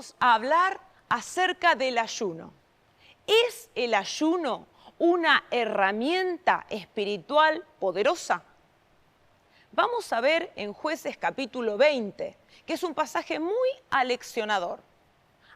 vamos a hablar acerca del ayuno. ¿Es el ayuno una herramienta espiritual poderosa? Vamos a ver en Jueces capítulo 20, que es un pasaje muy aleccionador.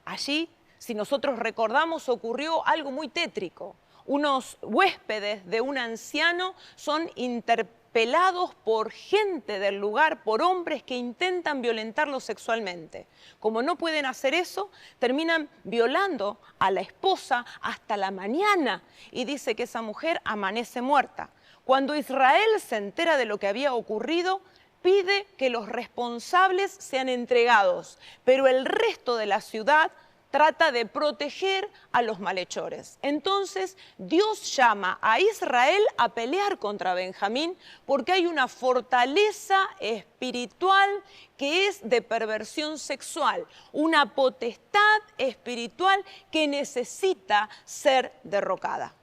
Allí, si nosotros recordamos, ocurrió algo muy tétrico. Unos huéspedes de un anciano son interpelados por gente del lugar, por hombres que intentan violentarlo sexualmente. Como no pueden hacer eso, terminan violando a la esposa hasta la mañana y dice que esa mujer amanece muerta. Cuando Israel se entera de lo que había ocurrido, pide que los responsables sean entregados, pero el resto de la ciudad trata de proteger a los malhechores. Entonces Dios llama a Israel a pelear contra Benjamín porque hay una fortaleza espiritual que es de perversión sexual, una potestad espiritual que necesita ser derrocada.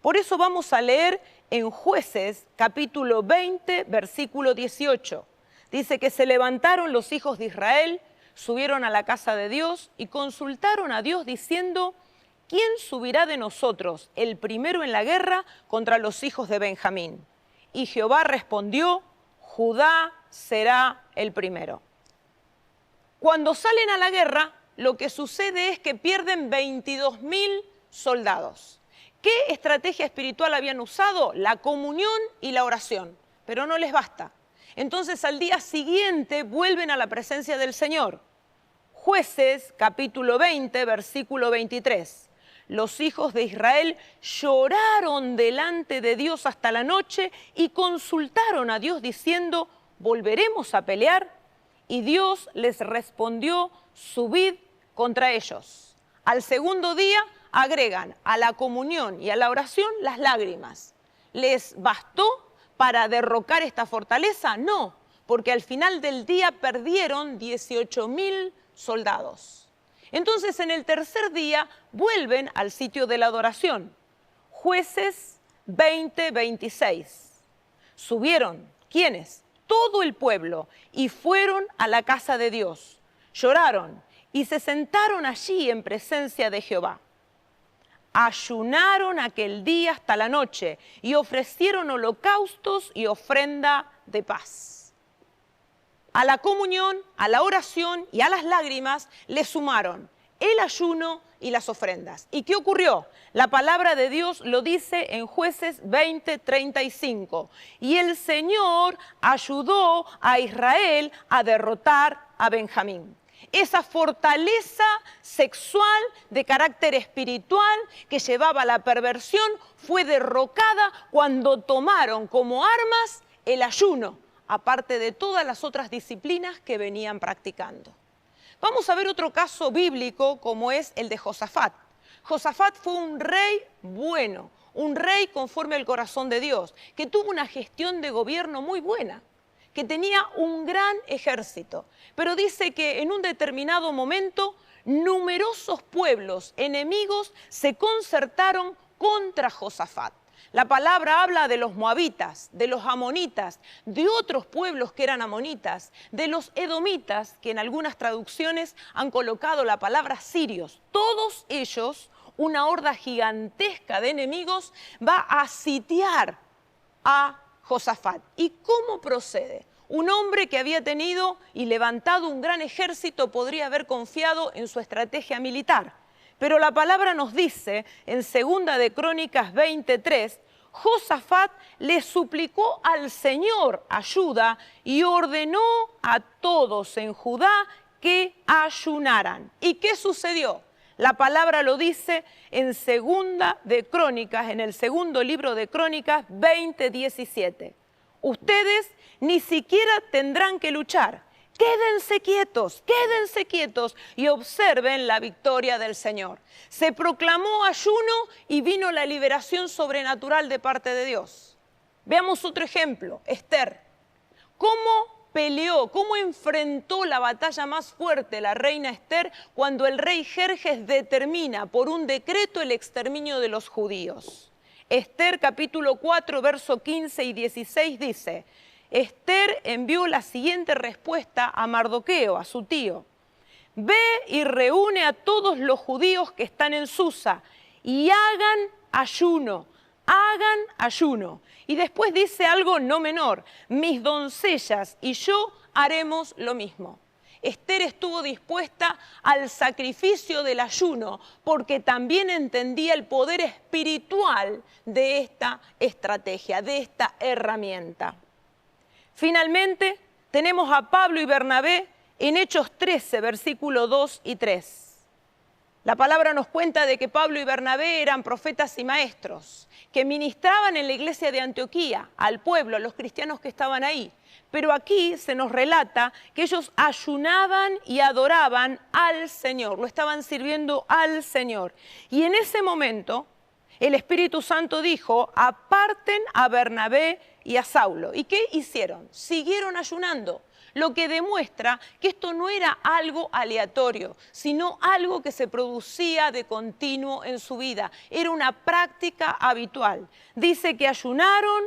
Por eso vamos a leer en Jueces capítulo 20, versículo 18. Dice que se levantaron los hijos de Israel, subieron a la casa de Dios y consultaron a Dios diciendo: ¿quién subirá de nosotros el primero en la guerra contra los hijos de Benjamín? Y Jehová respondió: Judá será el primero. Cuando salen a la guerra, lo que sucede es que pierden 22.000 soldados. ¿Qué estrategia espiritual habían usado? La comunión y la oración, pero no les basta. Entonces al día siguiente vuelven a la presencia del Señor. Jueces capítulo 20, versículo 23. Los hijos de Israel lloraron delante de Dios hasta la noche y consultaron a Dios diciendo: ¿volveremos a pelear? Y Dios les respondió: subid contra ellos. Al segundo día agregan a la comunión y a la oración las lágrimas. ¿Les bastó para derrocar esta fortaleza? No, porque al final del día perdieron 18.000 soldados. Entonces en el tercer día vuelven al sitio de la adoración. Jueces 20, 26. Subieron, ¿quiénes? Todo el pueblo, y fueron a la casa de Dios. Lloraron y se sentaron allí en presencia de Jehová. Ayunaron aquel día hasta la noche y ofrecieron holocaustos y ofrenda de paz. A la comunión, a la oración y a las lágrimas le sumaron el ayuno y las ofrendas. ¿Y qué ocurrió? La palabra de Dios lo dice en Jueces 20, 35. Y el Señor ayudó a Israel a derrotar a Benjamín. Esa fortaleza sexual de carácter espiritual que llevaba a la perversión fue derrocada cuando tomaron como armas el ayuno, aparte de todas las otras disciplinas que venían practicando. Vamos a ver otro caso bíblico como es el de Josafat. Josafat fue un rey bueno, un rey conforme al corazón de Dios, que tuvo una gestión de gobierno muy buena, que tenía un gran ejército, pero dice que en un determinado momento numerosos pueblos enemigos se concertaron contra Josafat. La palabra habla de los moabitas, de los amonitas, de otros pueblos que eran amonitas, de los edomitas, que en algunas traducciones han colocado la palabra sirios. Todos ellos, una horda gigantesca de enemigos, va a sitiar a Josafat. ¿Y cómo procede? Un hombre que había tenido y levantado un gran ejército podría haber confiado en su estrategia militar. Pero la palabra nos dice en 2 de Crónicas 23, Josafat le suplicó al Señor ayuda y ordenó a todos en Judá que ayunaran. ¿Y qué sucedió? La palabra lo dice en 2 de Crónicas, en el segundo libro de Crónicas 20, 17. Ustedes ni siquiera tendrán que luchar. Quédense quietos y observen la victoria del Señor. Se proclamó ayuno y vino la liberación sobrenatural de parte de Dios. Veamos otro ejemplo, Esther. ¿Cómo peleó, cómo enfrentó la batalla más fuerte la reina Esther cuando el rey Jerjes determina por un decreto el exterminio de los judíos? Esther capítulo 4, verso 15 y 16 dice: Esther envió la siguiente respuesta a Mardoqueo, a su tío. ve y reúne a todos los judíos que están en Susa y hagan ayuno. Hagan ayuno. Y después dice algo no menor, mis doncellas y yo haremos lo mismo. Esther estuvo dispuesta al sacrificio del ayuno porque también entendía el poder espiritual de esta estrategia, de esta herramienta. Finalmente, tenemos a Pablo y Bernabé en Hechos 13, versículos 2 y 3. La palabra nos cuenta de que Pablo y Bernabé eran profetas y maestros, que ministraban en la iglesia de Antioquía, al pueblo, a los cristianos que estaban ahí. Pero aquí se nos relata que ellos ayunaban y adoraban al Señor, lo estaban sirviendo al Señor. Y en ese momento el Espíritu Santo dijo, aparten a Bernabé y a Saulo. ¿Y qué hicieron? Siguieron ayunando. Lo que demuestra que esto no era algo aleatorio, sino algo que se producía de continuo en su vida. Era una práctica habitual. Dice que ayunaron,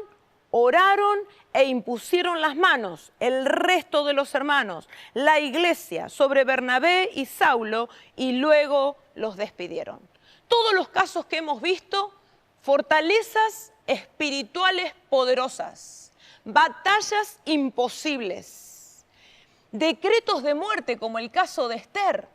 oraron e impusieron las manos, el resto de los hermanos, la iglesia, sobre Bernabé y Saulo, y luego los despidieron. Todos los casos que hemos visto, fortalezas espirituales poderosas, batallas imposibles, decretos de muerte como el caso de Esther,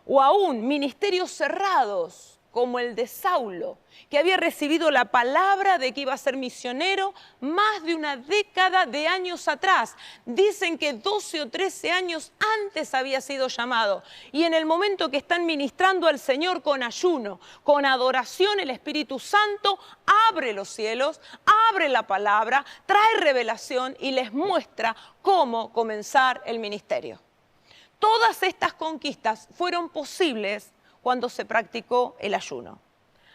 o aún ministerios cerrados como el de Saulo, que había recibido la palabra de que iba a ser misionero más de una década de años atrás. Dicen que 12 o 13 años antes había sido llamado. Y en el momento que están ministrando al Señor con ayuno, con adoración, el Espíritu Santo abre los cielos, abre la palabra, trae revelación y les muestra cómo comenzar el ministerio. Todas estas conquistas fueron posibles cuando se practicó el ayuno.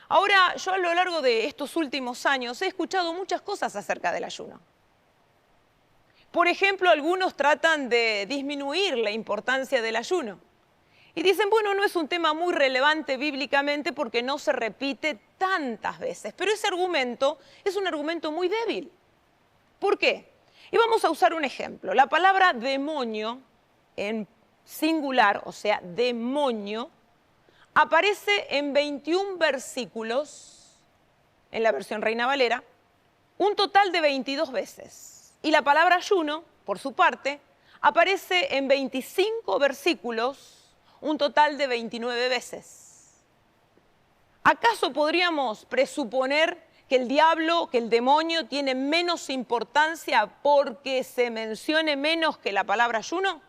Ahora, yo a lo largo de estos últimos años he escuchado muchas cosas acerca del ayuno. Por ejemplo, algunos tratan de disminuir la importancia del ayuno. Y dicen, bueno, no es un tema muy relevante bíblicamente porque no se repite tantas veces. Pero ese argumento es un argumento muy débil. ¿Por qué? Y vamos a usar un ejemplo. La palabra demonio en singular, o sea, demonio, aparece en 21 versículos, en la versión Reina Valera, un total de 22 veces. Y la palabra ayuno, por su parte, aparece en 25 versículos, un total de 29 veces. ¿Acaso podríamos presuponer que el diablo, que el demonio tiene menos importancia porque se mencione menos que la palabra ayuno?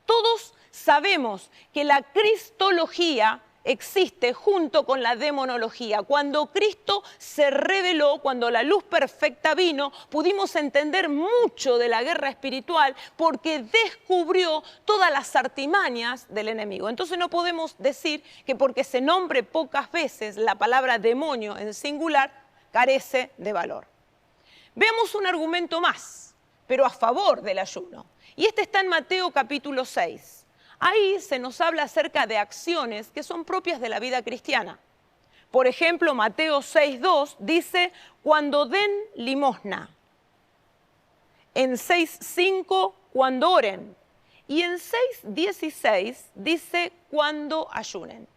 Todos sabemos que la cristología existe junto con la demonología. Cuando Cristo se reveló, cuando la luz perfecta vino, pudimos entender mucho de la guerra espiritual porque descubrió todas las artimañas del enemigo. Entonces no podemos decir que porque se nombre pocas veces la palabra demonio en singular, carece de valor. Veamos un argumento más, pero a favor del ayuno. Y este está en Mateo capítulo 6. Ahí se nos habla acerca de acciones que son propias de la vida cristiana. Por ejemplo, Mateo 6:2 dice, cuando den limosna. En 6:5, cuando oren. Y en 6:16 dice, cuando ayunen.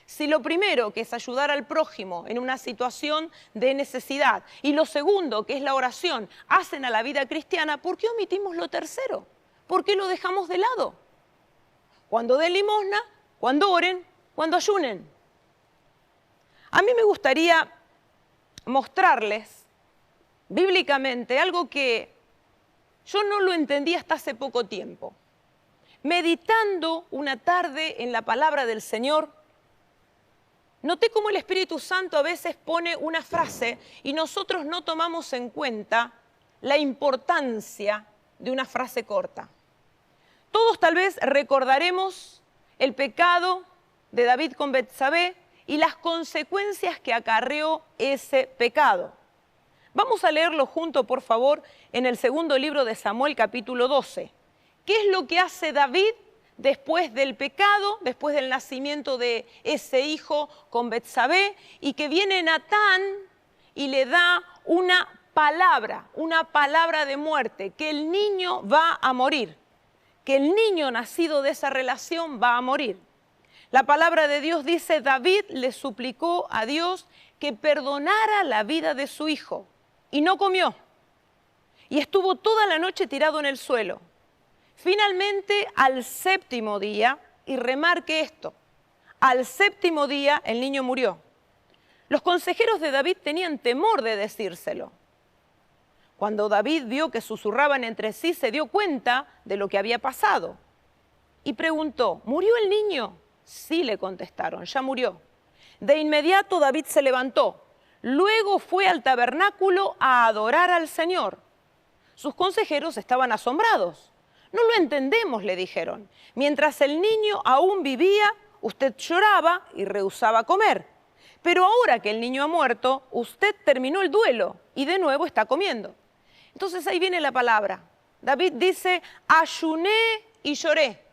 Si lo primero, que es ayudar al prójimo en una situación de necesidad, y lo segundo, que es la oración, hacen a la vida cristiana, ¿por qué omitimos lo tercero? ¿Por qué lo dejamos de lado? Cuando den limosna, cuando oren, cuando ayunen. A mí me gustaría mostrarles bíblicamente algo que yo no lo entendí hasta hace poco tiempo. Meditando una tarde en la palabra del Señor, noté cómo el Espíritu Santo a veces pone una frase y nosotros no tomamos en cuenta la importancia de una frase corta. Todos tal vez recordaremos el pecado de David con Betsabé y las consecuencias que acarreó ese pecado. Vamos a leerlo junto, por favor, en el segundo libro de Samuel, capítulo 12. ¿Qué es lo que hace David después del pecado, después del nacimiento de ese hijo con Betsabé, y que viene Natán y le da una palabra de muerte, que el niño va a morir, que el niño nacido de esa relación va a morir? La palabra de Dios dice, David le suplicó a Dios que perdonara la vida de su hijo y no comió. Y estuvo toda la noche tirado en el suelo. Finalmente, al séptimo día, y remarque esto, al séptimo día el niño murió. Los consejeros de David tenían temor de decírselo. Cuando David vio que susurraban entre sí, se dio cuenta de lo que había pasado. Y preguntó, ¿murió el niño? Sí, le contestaron, ya murió. De inmediato David se levantó. Luego fue al tabernáculo a adorar al Señor. Sus consejeros estaban asombrados. No lo entendemos, le dijeron. Mientras el niño aún vivía, usted lloraba y rehusaba comer. Pero ahora que el niño ha muerto, usted terminó el duelo y de nuevo está comiendo. Entonces ahí viene la palabra. David dice, ayuné y lloré.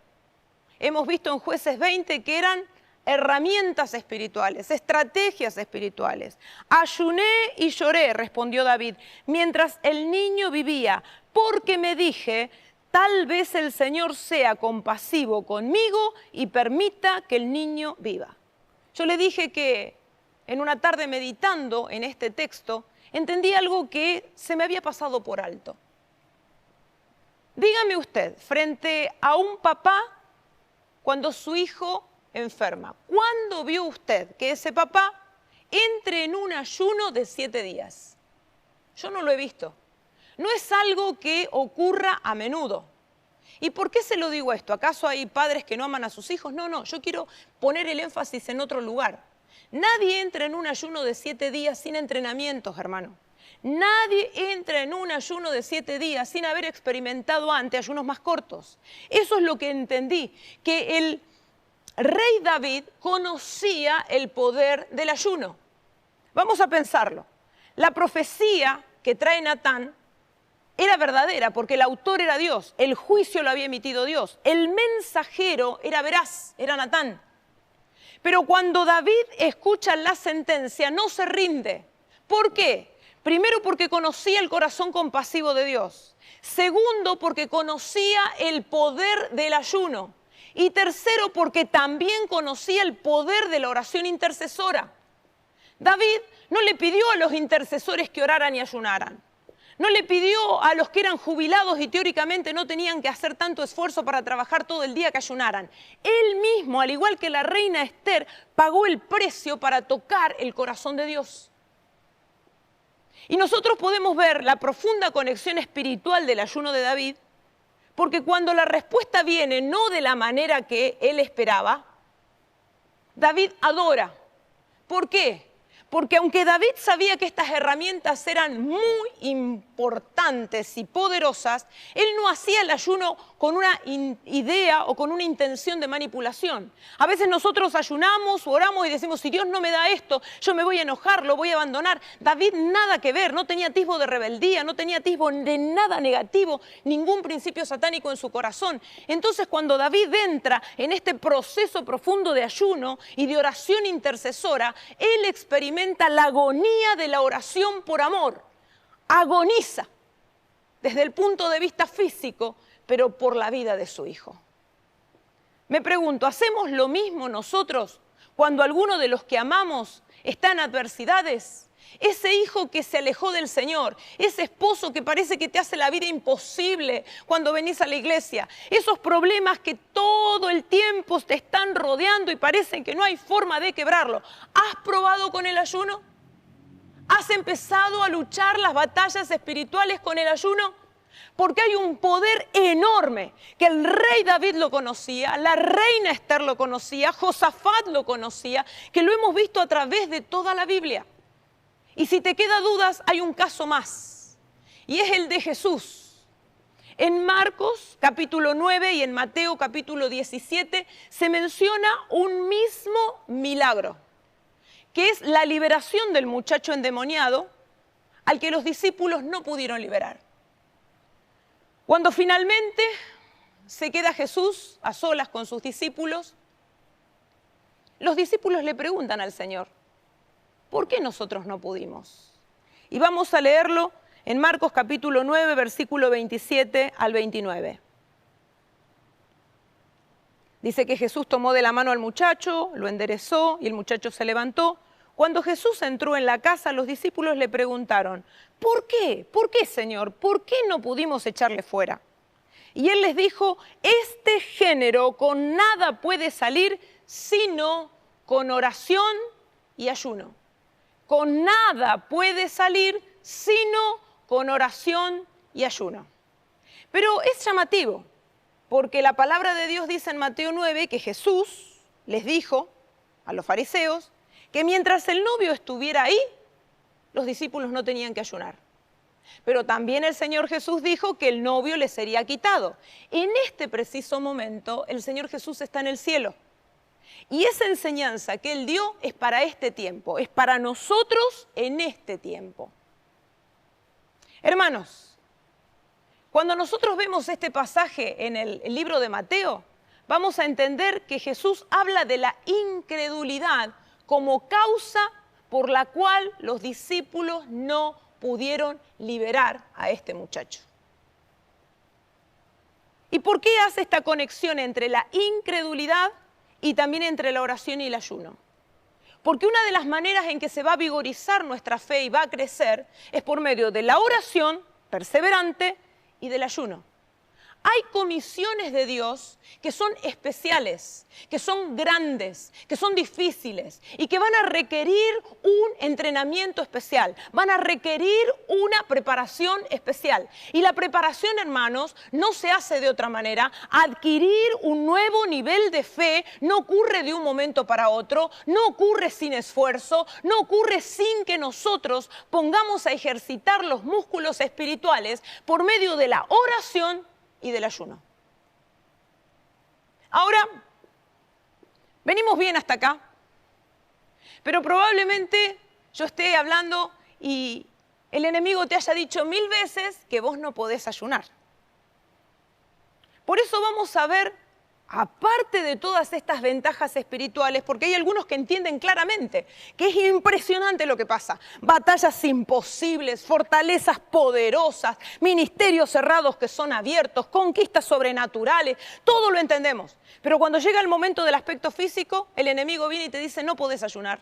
Hemos visto en Jueces 20 que eran herramientas espirituales, estrategias espirituales. Ayuné y lloré, respondió David, mientras el niño vivía, porque me dije, tal vez el Señor sea compasivo conmigo y permita que el niño viva. Yo le dije que en una tarde meditando en este texto, entendí algo que se me había pasado por alto. Dígame usted, frente a un papá, cuando su hijo enferma, ¿cuándo vio usted que ese papá entre en un ayuno de 7 días? Yo no lo he visto. No es algo que ocurra a menudo. ¿Y por qué se lo digo esto? ¿Acaso hay padres que no aman a sus hijos? No, yo quiero poner el énfasis en otro lugar. Nadie entra en un ayuno de 7 días sin entrenamientos, hermano. Nadie entra en un ayuno de 7 días sin haber experimentado antes ayunos más cortos. Eso es lo que entendí, que el rey David conocía el poder del ayuno. Vamos a pensarlo. La profecía que trae Natán era verdadera porque el autor era Dios, el juicio lo había emitido Dios, el mensajero era veraz, era Natán. Pero cuando David escucha la sentencia no se rinde. ¿Por qué? Primero porque conocía el corazón compasivo de Dios. Segundo porque conocía el poder del ayuno. Y tercero porque también conocía el poder de la oración intercesora. David no le pidió a los intercesores que oraran y ayunaran. No le pidió a los que eran jubilados y teóricamente no tenían que hacer tanto esfuerzo para trabajar todo el día que ayunaran. Él mismo, al igual que la reina Esther, pagó el precio para tocar el corazón de Dios. Y nosotros podemos ver la profunda conexión espiritual del ayuno de David, porque cuando la respuesta viene no de la manera que él esperaba, David adora. ¿Por qué? Porque aunque David sabía que estas herramientas eran muy importantes y poderosas, él no hacía el ayuno con una idea o con una intención de manipulación. A veces nosotros ayunamos o oramos y decimos, si Dios no me da esto, yo me voy a enojar, lo voy a abandonar. David nada que ver, no tenía atisbo de rebeldía, no tenía atisbo de nada negativo, ningún principio satánico en su corazón. Entonces cuando David entra en este proceso profundo de ayuno y de oración intercesora, él experimenta la agonía de la oración por amor. Agoniza desde el punto de vista físico, pero por la vida de su hijo. Me pregunto, ¿hacemos lo mismo nosotros cuando alguno de los que amamos está en adversidades? Ese hijo que se alejó del Señor, ese esposo que parece que te hace la vida imposible cuando venís a la iglesia, esos problemas que todo el tiempo te están rodeando y parecen que no hay forma de quebrarlo. ¿Has probado con el ayuno? ¿Has empezado a luchar las batallas espirituales con el ayuno? Porque hay un poder enorme que el rey David lo conocía, la reina Esther lo conocía, Josafat lo conocía, que lo hemos visto a través de toda la Biblia. Y si te queda dudas, hay un caso más, y es el de Jesús. En Marcos capítulo 9 y en Mateo capítulo 17 se menciona un mismo milagro, que es la liberación del muchacho endemoniado al que los discípulos no pudieron liberar. Cuando finalmente se queda Jesús a solas con sus discípulos, los discípulos le preguntan al Señor, ¿por qué nosotros no pudimos? Y vamos a leerlo en Marcos capítulo 9, versículo 27 al 29. Dice que Jesús tomó de la mano al muchacho, lo enderezó y el muchacho se levantó. Cuando Jesús entró en la casa, los discípulos le preguntaron, ¿por qué? ¿Por qué, Señor? ¿Por qué no pudimos echarle fuera? Y él les dijo, este género con nada puede salir sino con oración y ayuno. Con nada puede salir sino con oración y ayuno. Pero es llamativo, porque la palabra de Dios dice en Mateo 9 que Jesús les dijo a los fariseos que mientras el novio estuviera ahí, los discípulos no tenían que ayunar. Pero también el Señor Jesús dijo que el novio le sería quitado. En este preciso momento, el Señor Jesús está en el cielo. Y esa enseñanza que Él dio es para este tiempo, es para nosotros en este tiempo. Hermanos, cuando nosotros vemos este pasaje en el libro de Mateo, vamos a entender que Jesús habla de la incredulidad como causa por la cual los discípulos no pudieron liberar a este muchacho. ¿Y por qué hace esta conexión entre la incredulidad y también entre la oración y el ayuno? Porque una de las maneras en que se va a vigorizar nuestra fe y va a crecer es por medio de la oración perseverante y del ayuno. Hay comisiones de Dios que son especiales, que son grandes, que son difíciles y que van a requerir un entrenamiento especial, van a requerir una preparación especial. Y la preparación, hermanos, no se hace de otra manera. Adquirir un nuevo nivel de fe no ocurre de un momento para otro, no ocurre sin esfuerzo, no ocurre sin que nosotros pongamos a ejercitar los músculos espirituales por medio de la oración y del ayuno. Ahora, venimos bien hasta acá, pero probablemente yo esté hablando y el enemigo te haya dicho 1000 veces que vos no podés ayunar. Por eso vamos a ver, aparte de todas estas ventajas espirituales, porque hay algunos que entienden claramente que es impresionante lo que pasa. Batallas imposibles, fortalezas poderosas, ministerios cerrados que son abiertos, conquistas sobrenaturales, todo lo entendemos. Pero cuando llega el momento del aspecto físico, el enemigo viene y te dice, no podés ayunar,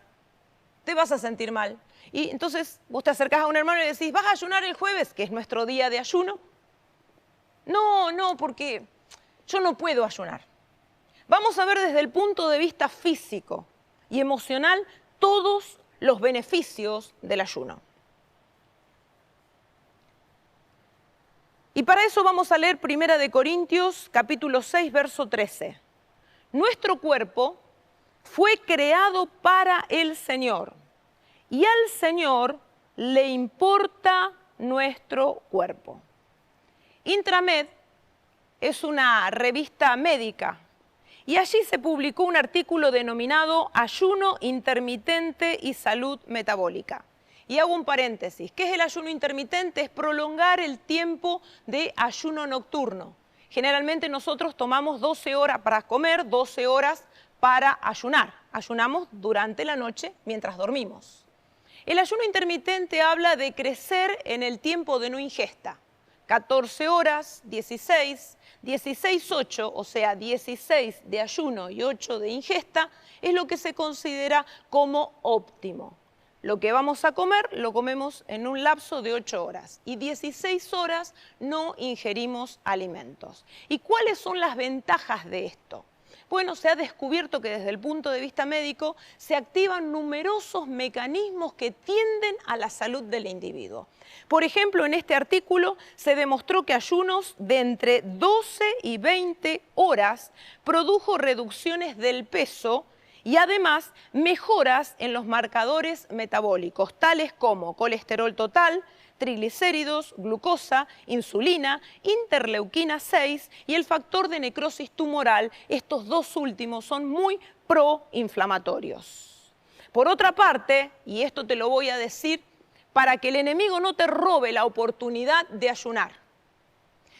te vas a sentir mal. Y entonces vos te acercás a un hermano y le decís, ¿vas a ayunar el jueves, que es nuestro día de ayuno? No, porque yo no puedo ayunar. Vamos a ver desde el punto de vista físico y emocional todos los beneficios del ayuno. Y para eso vamos a leer 1 Corintios capítulo 6, verso 13. Nuestro cuerpo fue creado para el Señor y al Señor le importa nuestro cuerpo. Intramed es una revista médica. Y allí se publicó un artículo denominado Ayuno intermitente y salud metabólica. Y hago un paréntesis. ¿Qué es el ayuno intermitente? Es prolongar el tiempo de ayuno nocturno. Generalmente nosotros tomamos 12 horas para comer, 12 horas para ayunar. Ayunamos durante la noche mientras dormimos. El ayuno intermitente habla de crecer en el tiempo de no ingesta. 14 horas, 16, 16, 8, o sea, 16 de ayuno y 8 de ingesta, es lo que se considera como óptimo. Lo que vamos a comer, lo comemos en un lapso de 8 horas y 16 horas no ingerimos alimentos. ¿Y cuáles son las ventajas de esto? Bueno, se ha descubierto que desde el punto de vista médico se activan numerosos mecanismos que tienden a la salud del individuo. Por ejemplo, en este artículo se demostró que ayunos de entre 12 y 20 horas produjo reducciones del peso y además mejoras en los marcadores metabólicos, tales como colesterol total, triglicéridos, glucosa, insulina, interleuquina 6 y el factor de necrosis tumoral. Estos dos últimos son muy proinflamatorios. Por otra parte, y esto te lo voy a decir para que el enemigo no te robe la oportunidad de ayunar,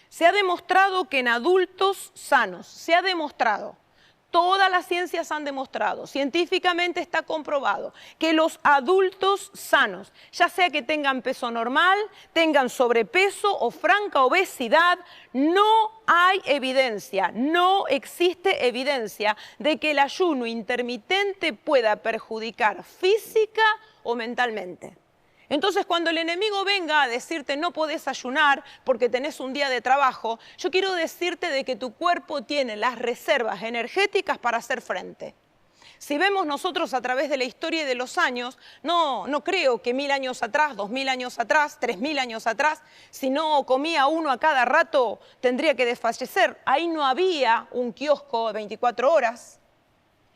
se ha demostrado que en adultos sanos, se ha demostrado Todas las ciencias han demostrado, científicamente está comprobado, que los adultos sanos, ya sea que tengan peso normal, tengan sobrepeso o franca obesidad, no hay evidencia, no existe evidencia de que el ayuno intermitente pueda perjudicar física o mentalmente. Entonces, cuando el enemigo venga a decirte no podés ayunar porque tenés un día de trabajo, yo quiero decirte de que tu cuerpo tiene las reservas energéticas para hacer frente. Si vemos nosotros a través de la historia y de los años, no creo que 1000 años atrás, 2000 años atrás, 3000 años atrás, si no comía uno a cada rato, tendría que desfallecer. Ahí no había un kiosco 24 horas.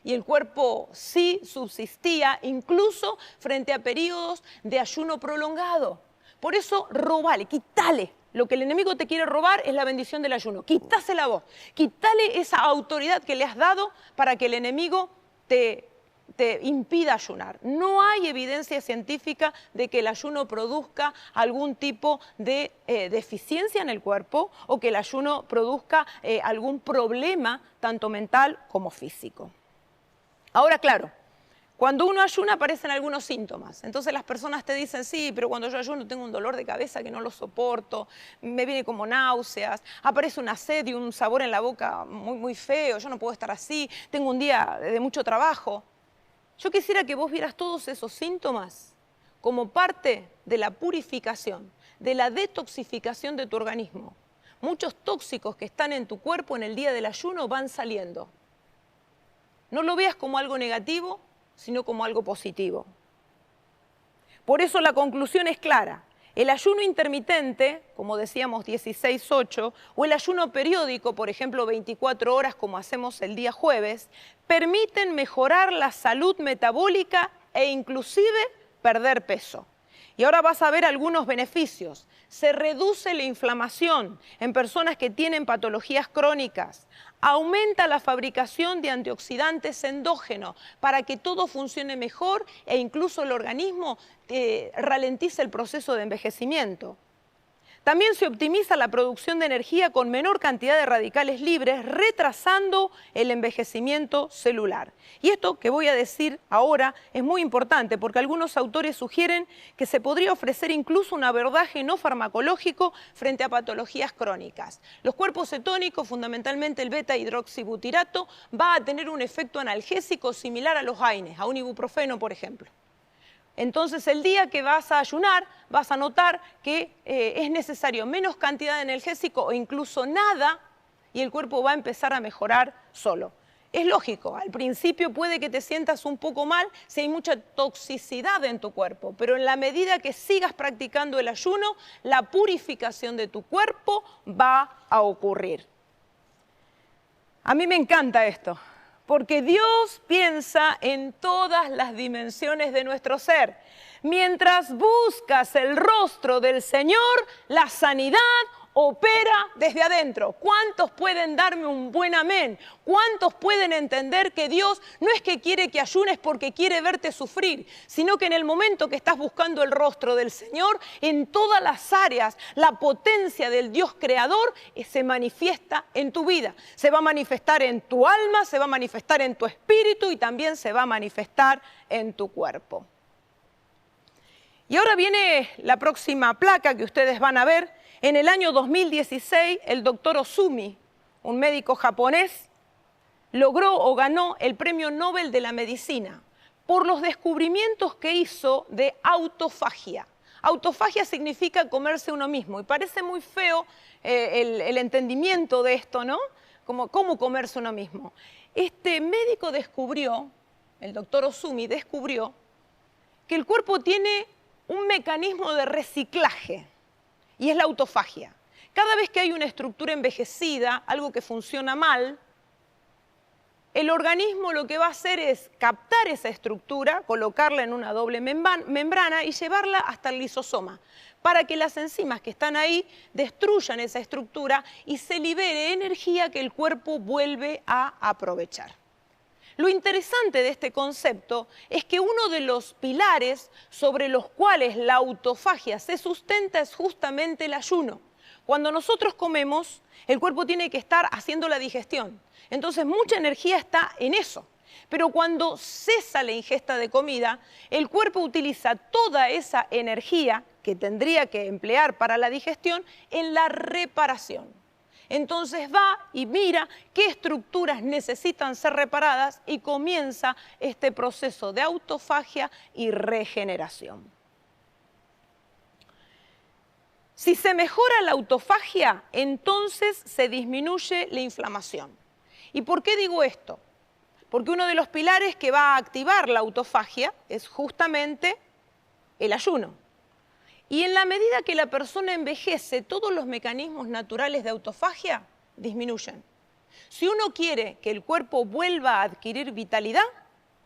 Y el cuerpo sí subsistía, incluso frente a periodos de ayuno prolongado. Por eso, robale, quítale. Lo que el enemigo te quiere robar es la bendición del ayuno. Quításela vos. Quítale esa autoridad que le has dado para que el enemigo te impida ayunar. No hay evidencia científica de que el ayuno produzca algún tipo de deficiencia en el cuerpo o que el ayuno produzca algún problema, tanto mental como físico. Ahora, claro, cuando uno ayuna aparecen algunos síntomas. Entonces las personas te dicen, sí, pero cuando yo ayuno tengo un dolor de cabeza que no lo soporto, me viene como náuseas, aparece una sed y un sabor en la boca muy, muy feo, yo no puedo estar así, tengo un día de mucho trabajo. Yo quisiera que vos vieras todos esos síntomas como parte de la purificación, de la detoxificación de tu organismo. Muchos tóxicos que están en tu cuerpo en el día del ayuno van saliendo. No lo veas como algo negativo, sino como algo positivo. Por eso la conclusión es clara. El ayuno intermitente, como decíamos 16-8, o el ayuno periódico, por ejemplo 24 horas como hacemos el día jueves, permiten mejorar la salud metabólica e inclusive perder peso. Y ahora vas a ver algunos beneficios. Se reduce la inflamación en personas que tienen patologías crónicas. Aumenta la fabricación de antioxidantes endógenos para que todo funcione mejor e incluso el organismo ralentiza el proceso de envejecimiento. También se optimiza la producción de energía con menor cantidad de radicales libres, retrasando el envejecimiento celular. Y esto que voy a decir ahora es muy importante porque algunos autores sugieren que se podría ofrecer incluso un abordaje no farmacológico frente a patologías crónicas. Los cuerpos cetónicos, fundamentalmente el beta-hidroxibutirato, va a tener un efecto analgésico similar a los AINES, a un ibuprofeno, por ejemplo. Entonces, el día que vas a ayunar, vas a notar que es necesario menos cantidad de analgésico o incluso nada, y el cuerpo va a empezar a mejorar solo. Es lógico, al principio puede que te sientas un poco mal si hay mucha toxicidad en tu cuerpo, pero en la medida que sigas practicando el ayuno, la purificación de tu cuerpo va a ocurrir. A mí me encanta esto. Porque Dios piensa en todas las dimensiones de nuestro ser. Mientras buscas el rostro del Señor, la sanidad opera desde adentro. ¿Cuántos pueden darme un buen amén? ¿Cuántos pueden entender que Dios no es que quiere que ayunes porque quiere verte sufrir, sino que en el momento que estás buscando el rostro del Señor, en todas las áreas, la potencia del Dios creador se manifiesta en tu vida? Se va a manifestar en tu alma, se va a manifestar en tu espíritu y también se va a manifestar en tu cuerpo. Y ahora viene la próxima placa que ustedes van a ver. En el año 2016, el doctor Ozumi, un médico japonés, logró o ganó el Premio Nobel de la Medicina por los descubrimientos que hizo de autofagia. Autofagia significa comerse uno mismo y parece muy feo el entendimiento de esto, ¿no? ¿Cómo comerse uno mismo? Este médico descubrió, el doctor Ozumi descubrió, que el cuerpo tiene un mecanismo de reciclaje. Y es la autofagia. Cada vez que hay una estructura envejecida, algo que funciona mal, el organismo lo que va a hacer es captar esa estructura, colocarla en una doble membrana y llevarla hasta el lisosoma, para que las enzimas que están ahí destruyan esa estructura y se libere energía que el cuerpo vuelve a aprovechar. Lo interesante de este concepto es que uno de los pilares sobre los cuales la autofagia se sustenta es justamente el ayuno. Cuando nosotros comemos, el cuerpo tiene que estar haciendo la digestión. Entonces, mucha energía está en eso. Pero cuando cesa la ingesta de comida, el cuerpo utiliza toda esa energía que tendría que emplear para la digestión en la reparación. Entonces va y mira qué estructuras necesitan ser reparadas y comienza este proceso de autofagia y regeneración. Si se mejora la autofagia, entonces se disminuye la inflamación. ¿Y por qué digo esto? Porque uno de los pilares que va a activar la autofagia es justamente el ayuno. Y en la medida que la persona envejece, todos los mecanismos naturales de autofagia disminuyen. Si uno quiere que el cuerpo vuelva a adquirir vitalidad,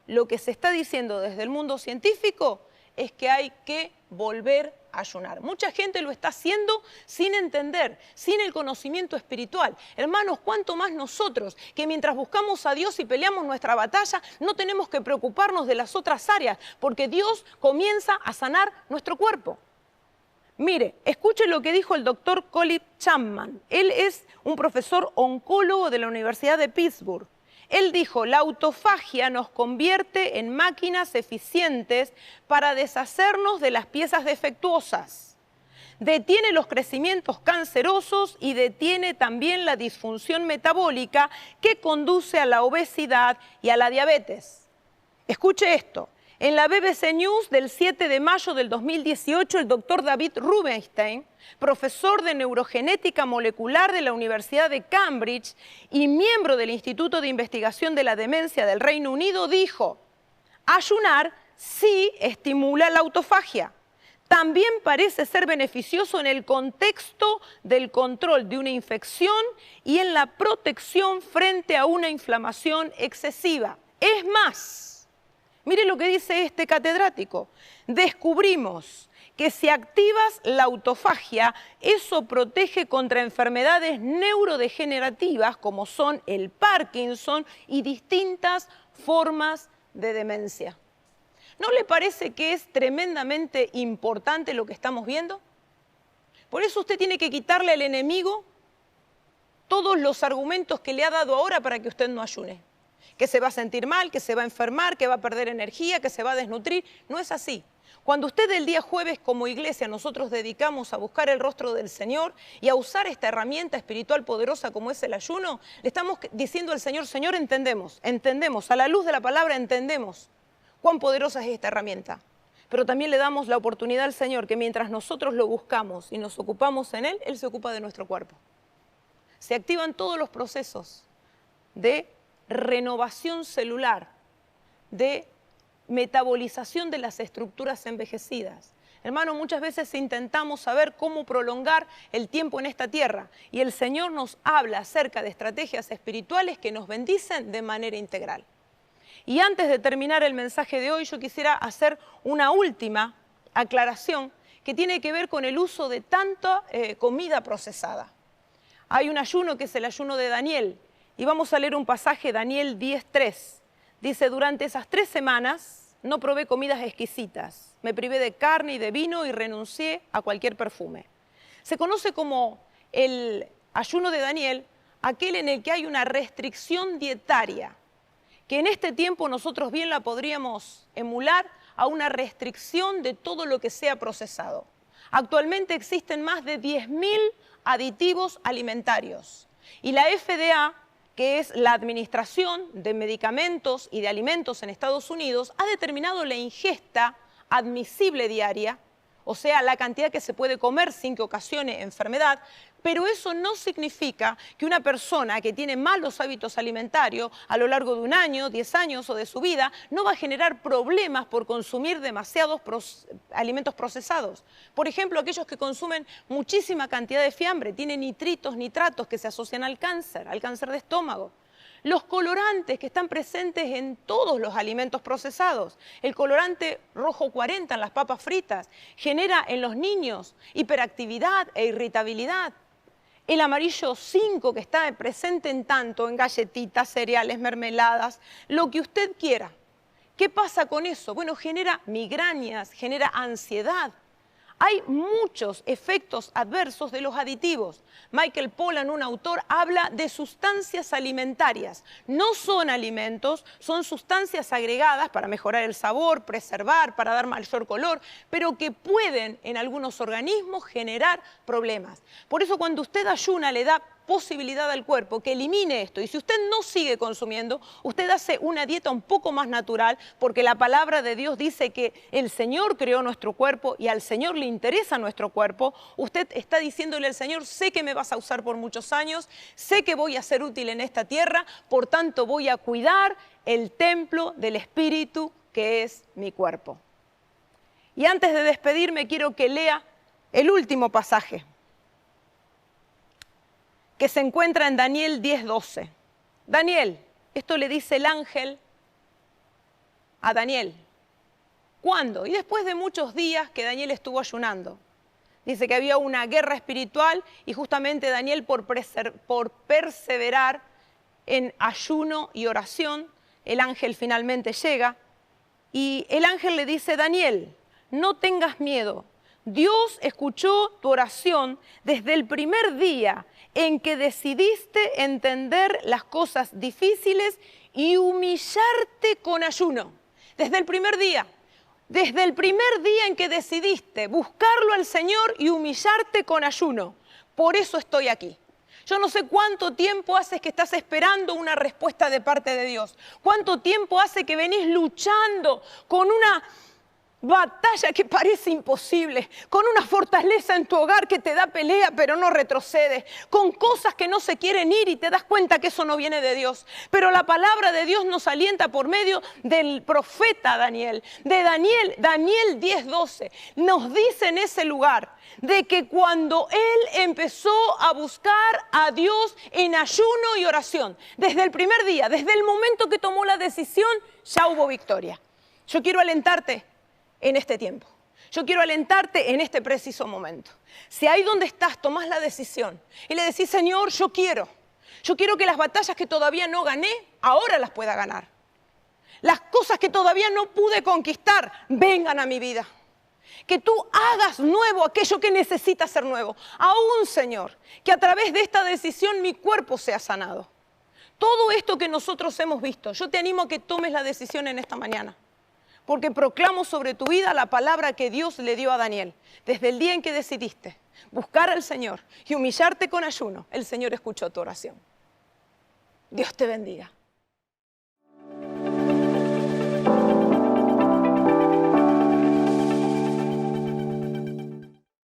lo que se está diciendo desde el mundo científico es que hay que volver a ayunar. Mucha gente lo está haciendo sin entender, sin el conocimiento espiritual. Hermanos, cuánto más nosotros, que mientras buscamos a Dios y peleamos nuestra batalla, no tenemos que preocuparnos de las otras áreas, porque Dios comienza a sanar nuestro cuerpo. Mire, escuche lo que dijo el doctor Colin Chapman. Él es un profesor oncólogo de la Universidad de Pittsburgh. Él dijo, la autofagia nos convierte en máquinas eficientes para deshacernos de las piezas defectuosas. Detiene los crecimientos cancerosos y detiene también la disfunción metabólica que conduce a la obesidad y a la diabetes. Escuche esto. En la BBC News del 7 de mayo del 2018, el doctor David Rubenstein, profesor de neurogenética molecular de la Universidad de Cambridge y miembro del Instituto de Investigación de la Demencia del Reino Unido, dijo, ayunar sí estimula la autofagia. También parece ser beneficioso en el contexto del control de una infección y en la protección frente a una inflamación excesiva. Es más, mire lo que dice este catedrático. Descubrimos que si activas la autofagia, eso protege contra enfermedades neurodegenerativas como son el Parkinson y distintas formas de demencia. ¿No le parece que es tremendamente importante lo que estamos viendo? Por eso usted tiene que quitarle al enemigo todos los argumentos que le ha dado ahora para que usted no ayune. Que se va a sentir mal, que se va a enfermar, que va a perder energía, que se va a desnutrir. No es así. Cuando usted el día jueves como iglesia nosotros dedicamos a buscar el rostro del Señor y a usar esta herramienta espiritual poderosa como es el ayuno, le estamos diciendo al Señor, Señor, entendemos, a la luz de la palabra entendemos cuán poderosa es esta herramienta. Pero también le damos la oportunidad al Señor que mientras nosotros lo buscamos y nos ocupamos en Él, Él se ocupa de nuestro cuerpo. Se activan todos los procesos de renovación celular, de metabolización de las estructuras envejecidas. Hermano, muchas veces intentamos saber cómo prolongar el tiempo en esta tierra y el Señor nos habla acerca de estrategias espirituales que nos bendicen de manera integral. Y antes de terminar el mensaje de hoy, yo quisiera hacer una última aclaración que tiene que ver con el uso de tanta comida procesada. Hay un ayuno que es el ayuno de Daniel. Y vamos a leer un pasaje, Daniel 10:3. Dice, durante esas 3 semanas no probé comidas exquisitas. Me privé de carne y de vino y renuncié a cualquier perfume. Se conoce como el ayuno de Daniel, aquel en el que hay una restricción dietaria, que en este tiempo nosotros bien la podríamos emular a una restricción de todo lo que sea procesado. Actualmente existen más de 10.000 aditivos alimentarios y la FDA, que es la Administración de Medicamentos y de Alimentos en Estados Unidos, ha determinado la ingesta admisible diaria, o sea, la cantidad que se puede comer sin que ocasione enfermedad, pero eso no significa que una persona que tiene malos hábitos alimentarios a lo largo de un año, 10 años o de su vida, no va a generar problemas por consumir demasiados alimentos procesados. Por ejemplo, aquellos que consumen muchísima cantidad de fiambre, tienen nitritos, nitratos que se asocian al cáncer de estómago. Los colorantes que están presentes en todos los alimentos procesados. El colorante rojo 40 en las papas fritas genera en los niños hiperactividad e irritabilidad. El amarillo 5 que está presente en tanto en galletitas, cereales, mermeladas, lo que usted quiera. ¿Qué pasa con eso? Bueno, genera migrañas, genera ansiedad. Hay muchos efectos adversos de los aditivos. Michael Pollan, un autor, habla de sustancias alimentarias. No son alimentos, son sustancias agregadas para mejorar el sabor, preservar, para dar mayor color, pero que pueden en algunos organismos generar problemas. Por eso cuando usted ayuna le da posibilidad al cuerpo que elimine esto. Y si usted no sigue consumiendo, usted hace una dieta un poco más natural, porque la palabra de Dios dice que el Señor creó nuestro cuerpo y al Señor le interesa nuestro cuerpo. Usted está diciéndole al Señor, sé que me vas a usar por muchos años, sé que voy a ser útil en esta tierra, por tanto voy a cuidar el templo del Espíritu que es mi cuerpo. Y antes de despedirme quiero que lea el último pasaje, que se encuentra en Daniel 10:12. Daniel, esto le dice el ángel a Daniel. ¿Cuándo? Y después de muchos días que Daniel estuvo ayunando. Dice que había una guerra espiritual y justamente Daniel por perseverar en ayuno y oración, el ángel finalmente llega y el ángel le dice, Daniel, no tengas miedo. Dios escuchó tu oración desde el primer día en que decidiste entender las cosas difíciles y humillarte con ayuno. Desde el primer día en que decidiste buscarlo al Señor y humillarte con ayuno. Por eso estoy aquí. Yo no sé cuánto tiempo hace que estás esperando una respuesta de parte de Dios. Cuánto tiempo hace que venís luchando con una batalla que parece imposible, con una fortaleza en tu hogar que te da pelea pero no retrocede, con cosas que no se quieren ir y te das cuenta que eso no viene de Dios. Pero la palabra de Dios nos alienta por medio del profeta Daniel, de Daniel 10:12, nos dice en ese lugar de que cuando él empezó a buscar a Dios en ayuno y oración, desde el primer día, desde el momento que tomó la decisión, ya hubo victoria. Yo quiero alentarte en este tiempo. Yo quiero alentarte en este preciso momento. Si ahí donde estás tomás la decisión y le decís, Señor, yo quiero que las batallas que todavía no gané, ahora las pueda ganar. Las cosas que todavía no pude conquistar, vengan a mi vida. Que tú hagas nuevo aquello que necesita ser nuevo. Aún, Señor, que a través de esta decisión mi cuerpo sea sanado. Todo esto que nosotros hemos visto, yo te animo a que tomes la decisión en esta mañana. Porque proclamo sobre tu vida la palabra que Dios le dio a Daniel. Desde el día en que decidiste buscar al Señor y humillarte con ayuno, el Señor escuchó tu oración. Dios te bendiga.